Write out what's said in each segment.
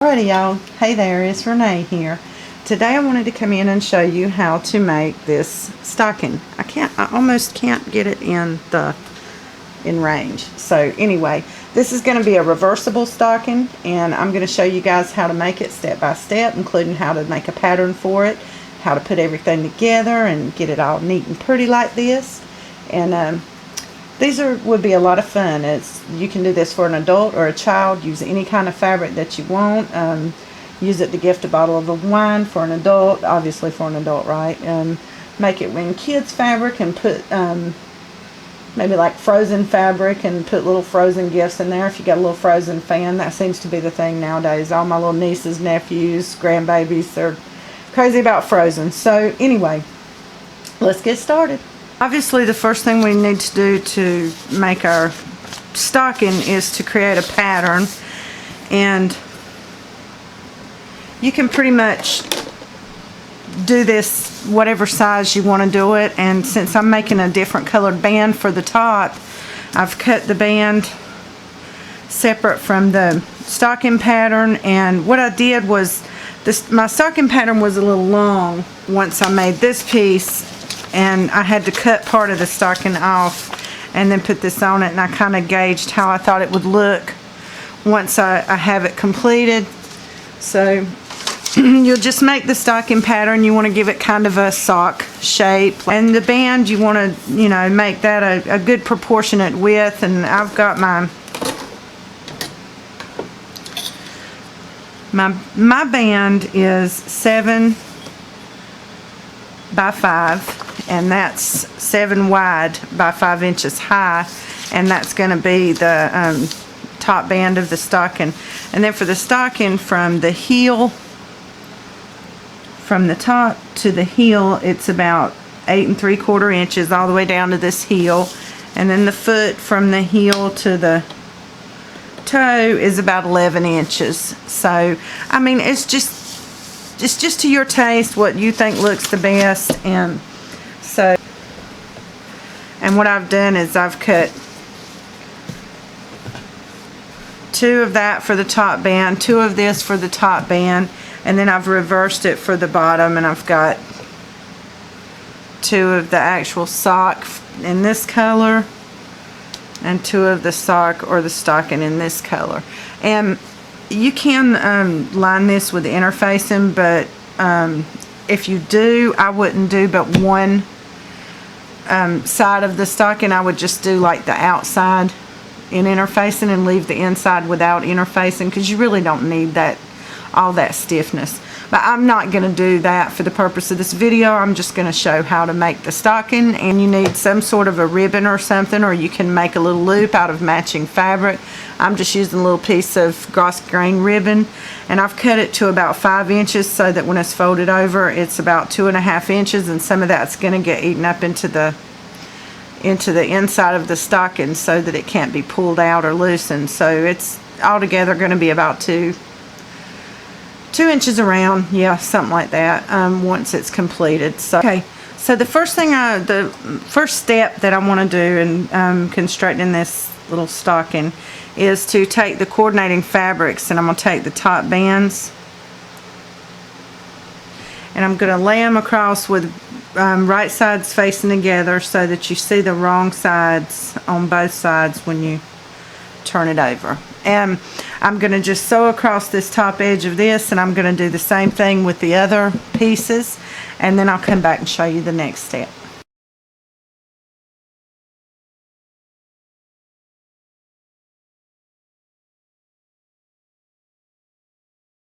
Alrighty y'all, hey there, it's Renee here. Today I wanted to come in and show you how to make this stocking. I almost can't get it in range. So anyway, this is going to be a reversible stocking, and I'm going to show you guys how to make it step by step, including how to make a pattern for it, how to put everything together and get it all neat and pretty like this. And would be a lot of fun. You can do this for an adult or a child. Use any kind of fabric that you want. Use it to gift a bottle of wine for an adult, obviously for an adult, right? Make it in kids fabric and put maybe like frozen fabric and put little frozen gifts in there. If you got a little frozen fan, that seems to be the thing nowadays. All my little nieces, nephews, grandbabies, they're crazy about frozen. So anyway, let's get started. Obviously, the first thing we need to do to make our stocking is to create a pattern, and you can pretty much do this whatever size you want to do it. And since I'm making a different colored band for the top, I've cut the band separate from the stocking pattern. And what I did was my stocking pattern was a little long once I made this piece, and I had to cut part of the stocking off and then put this on it, and I kind of gauged how I thought it would look once I have it completed. So you'll just make the stocking pattern. You want to give it kind of a sock shape, and the band you want to make that a good proportionate width. And I've got my band is 7 by 5, and that's 7 wide by 5 inches high, and that's going to be the top band of the stocking. And then for the stocking, from the heel, from the top to the heel, it's about 8 3/4 inches all the way down to this heel, and then the foot from the heel to the toe is about 11 inches. So I mean, it's just to your taste, what you think looks the best. And what I've done is I've cut 2 of that for the top band, 2 of this for the top band, and then I've reversed it for the bottom, and I've got 2 of the actual sock in this color and 2 of the sock or the stocking in this color. And you can line this with interfacing, but if you do, I wouldn't do but one side of the stocking. I would just do like the outside in interfacing and leave the inside without interfacing, because you really don't need all that stiffness. But I'm not going to do that for the purpose of this video. I'm just going to show how to make the stocking, and you need some sort of a ribbon or something, or you can make a little loop out of matching fabric. I'm just using a little piece of gross grain ribbon, and I've cut it to about 5 inches so that when it's folded over, it's about 2.5 inches, and some of that's going to get eaten up into the inside of the stocking so that it can't be pulled out or loosened. So it's altogether going to be about 2 inches around, yeah, something like that, once it's completed. So okay, so the first step that I want to do in constructing this little stocking is to take the coordinating fabrics, and I'm going to take the top bands, and I'm going to lay them across with right sides facing together so that you see the wrong sides on both sides when you turn it over. And I'm going to just sew across this top edge of this, and I'm going to do the same thing with the other pieces, and then I'll come back and show you the next step.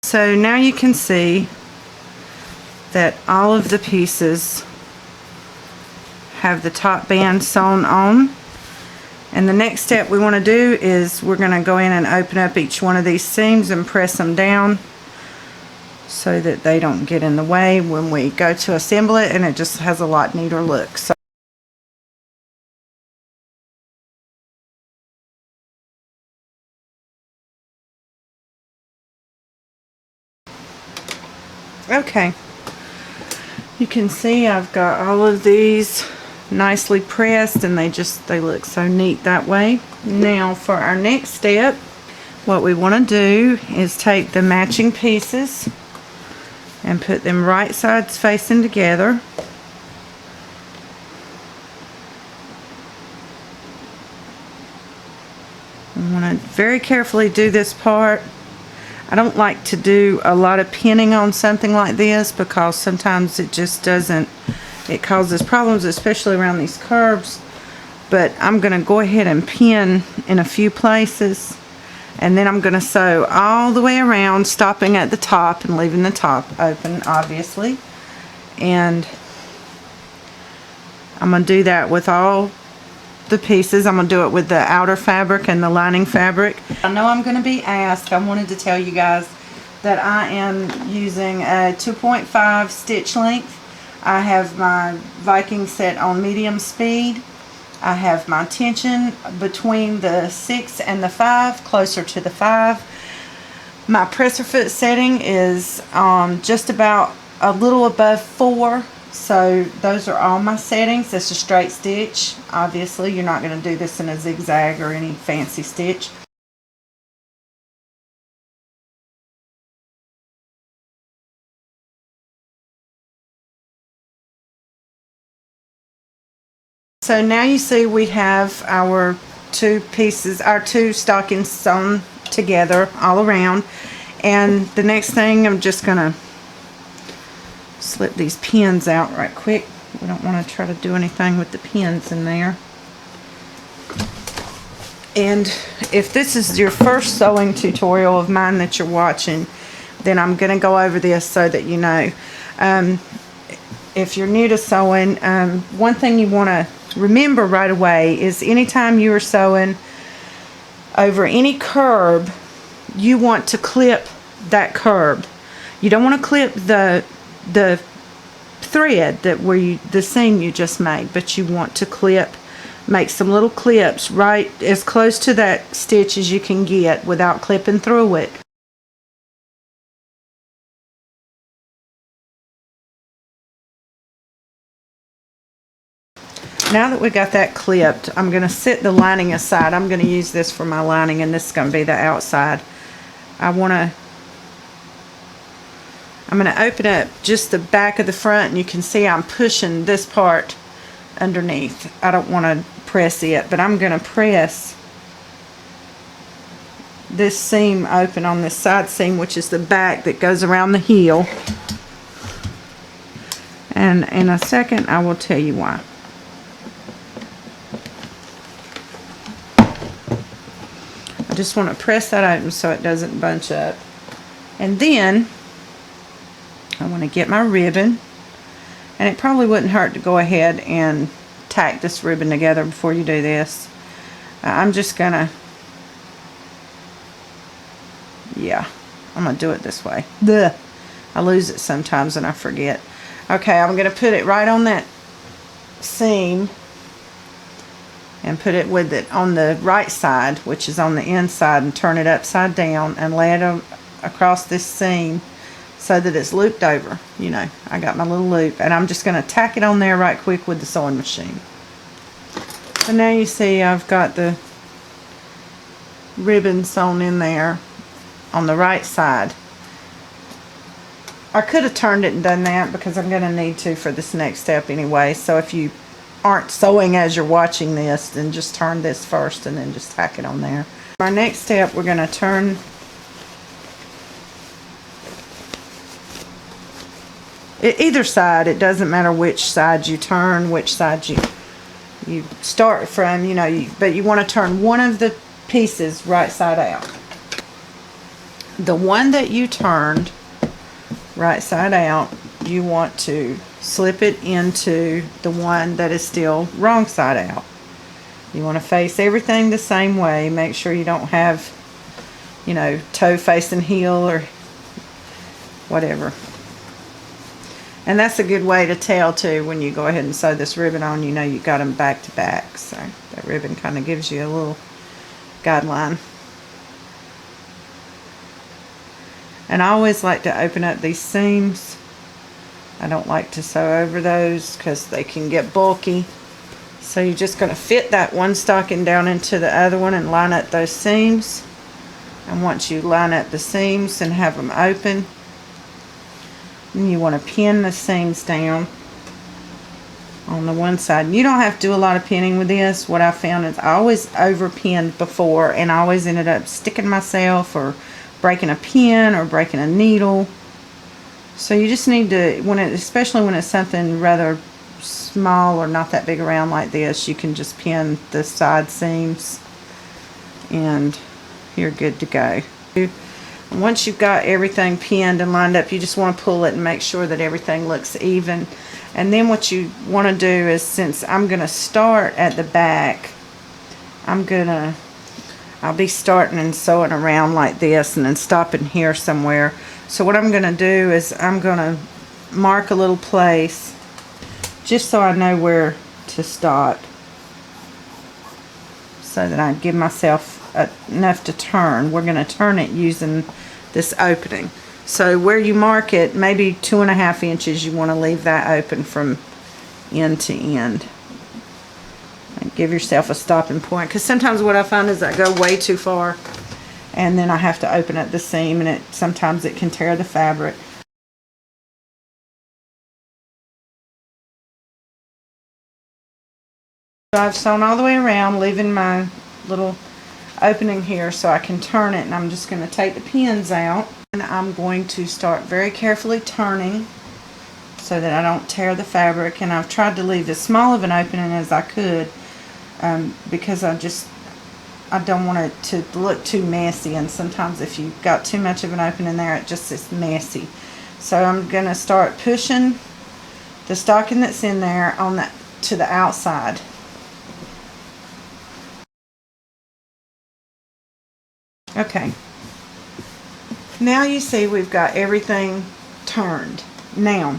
So now you can see that all of the pieces have the top band sewn on. And the next step we want to do is we're going to go in and open up each one of these seams and press them down so that they don't get in the way when we go to assemble it, and it just has a lot neater look. So okay, you can see I've got all of these nicely pressed, and they look so neat that way. Now for our next step, what we want to do is take the matching pieces and put them right sides facing together. I want to very carefully do this part. I don't like to do a lot of pinning on something like this because sometimes it just doesn't, it causes problems, especially around these curves. But I'm going to go ahead and pin in a few places, and then I'm going to sew all the way around, stopping at the top and leaving the top open, obviously. And I'm going to do that with all the pieces. I'm going to do it with the outer fabric and the lining fabric. I know I'm going to be asked. I wanted to tell you guys that I am using a 2.5 stitch length. I have my Viking set on medium speed. I have my tension between the 6 and the 5, closer to the 5. My presser foot setting is just about a little above 4. So those are all my settings. It's a straight stitch. Obviously, you're not going to do this in a zigzag or any fancy stitch. So now you see we have our two pieces, our two stockings sewn together all around. And the next thing, I'm just going to slip these pins out right quick. We don't want to try to do anything with the pins in there. And if this is your first sewing tutorial of mine that you're watching, then I'm going to go over this so that you know. If you're new to sewing, one thing you want to remember right away is anytime you are sewing over any curb, you want to clip that curb. You don't want to clip the thread that the seam you just made, but you want to make some little clips right as close to that stitch as you can get without clipping through it. Now that we got that clipped, I'm going to set the lining aside. I'm going to use this for my lining, and this is going to be the outside. I'm going to open up just the back of the front, and you can see I'm pushing this part underneath. I don't want to press it, but I'm going to press this seam open on this side seam, which is the back that goes around the heel. And in a second, I will tell you why. I just want to press that open so it doesn't bunch up. And then I want to get my ribbon, and it probably wouldn't hurt to go ahead and tack this ribbon together before you do this. I'm just gonna, I'm gonna do it this way. I lose it sometimes and I forget. Okay, I'm gonna put it right on that seam and put it with it on the right side, which is on the inside, and turn it upside down and lay it across this seam so that it's looped over. You know, I got my little loop, and I'm just going to tack it on there right quick with the sewing machine. So now you see I've got the ribbon sewn in there on the right side. I could have turned it and done that because I'm going to need to for this next step anyway. So if you aren't sewing as you're watching this, then just turn this first and then just tack it on there. Our next step, we're going to turn either side. It doesn't matter which side you turn, which side you start from, you know, but you want to turn one of the pieces right side out. The one that you turned right side out, you want to slip it into the one that is still wrong side out. You want to face everything the same way. Make sure you don't have, you know, toe facing heel or whatever. And that's a good way to tell too when you go ahead and sew this ribbon on, you know you got them back to back. So that ribbon kind of gives you a little guideline. And I always like to open up these seams. I don't like to sew over those because they can get bulky. So you're just going to fit that one stocking down into the other one and line up those seams. And once you line up the seams and have them open, then you want to pin the seams down on the one side. You don't have to do a lot of pinning with this. What I found is I always over pinned before, and I always ended up sticking myself or breaking a pin or breaking a needle. So you just need to, especially when it's something rather small or not that big around like this, you can just pin the side seams and you're good to go. Once you've got everything pinned and lined up, you just want to pull it and make sure that everything looks even. And then what you want to do is, since I'm going to start at the back, I'll be starting and sewing around like this and then stopping here somewhere. So what I'm going to do is I'm going to mark a little place just so I know where to stop, so that I give myself enough to turn. We're going to turn it using this opening. So where you mark it, maybe 2.5 inches, you want to leave that open from end to end. And give yourself a stopping point, because sometimes what I find is I go way too far and then I have to open up the seam, and sometimes it can tear the fabric. So I've sewn all the way around, leaving my little opening here so I can turn it, and I'm just going to take the pins out, and I'm going to start very carefully turning so that I don't tear the fabric. And I've tried to leave as small of an opening as I could, because I don't want it to look too messy, and sometimes if you've got too much of an opening there, it just is messy. So I'm going to start pushing the stocking that's in there to the outside. Okay, now you see we've got everything turned. Now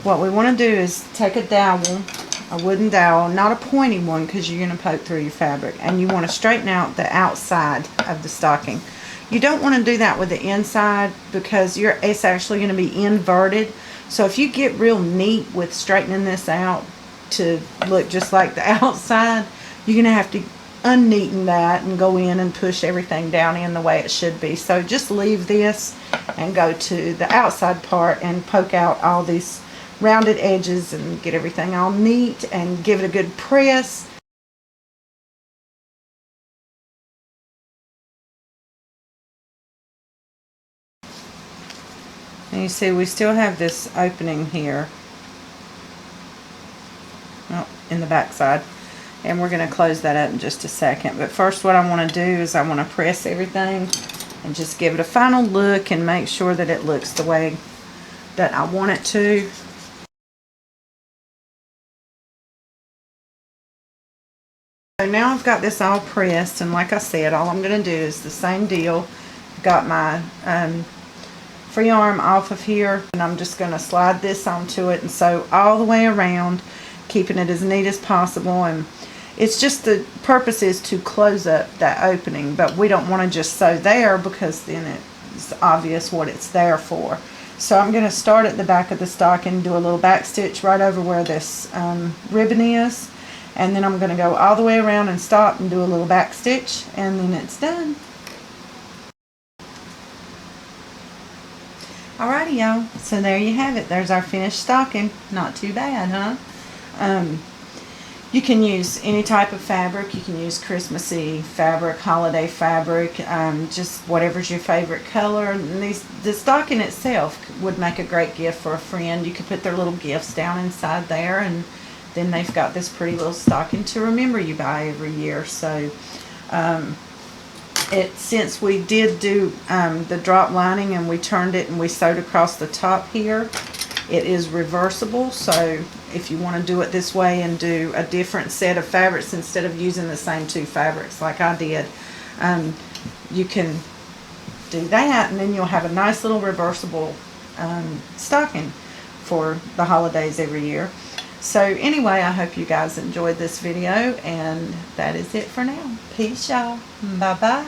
what we want to do is take a dowel, a wooden dowel, not a pointy one, because you're going to poke through your fabric, and you want to straighten out the outside of the stocking. You don't want to do that with the inside, because it's actually going to be inverted. So if you get real neat with straightening this out to look just like the outside, you're going to have to unneaten that and go in and push everything down in the way it should be. So just leave this and go to the outside part and poke out all these rounded edges and get everything all neat and give it a good press. And you see we still have this opening here, in the back side. And we're going to close that up in just a second. But first, what I want to do is I want to press everything and just give it a final look and make sure that it looks the way that I want it to. So now I've got this all pressed, and like I said, all I'm going to do is the same deal. I've got my free arm off of here, and I'm just going to slide this onto it and sew all the way around, keeping it as neat as possible. And it's just, the purpose is to close up that opening, but we don't want to just sew there, because then it's obvious what it's there for. So I'm going to start at the back of the stocking, do a little back stitch right over where this ribbon is, and then I'm going to go all the way around and stop and do a little back stitch, and then it's done. Alrighty, y'all, so there you have it. There's our finished stocking. Not too bad, huh? You can use any type of fabric. You can use Christmassy fabric, holiday fabric, just whatever's your favorite color. And the stocking itself would make a great gift for a friend. You could put their little gifts down inside there, and then they've got this pretty little stocking to remember you by every year. So since we did do the drop lining and we turned it and we sewed across the top here, it is reversible. So if you want to do it this way and do a different set of fabrics instead of using the same two fabrics like I did, you can do that, and then you'll have a nice little reversible stocking for the holidays every year. So anyway, I hope you guys enjoyed this video, and that is it for now. Peace, y'all. Bye-bye.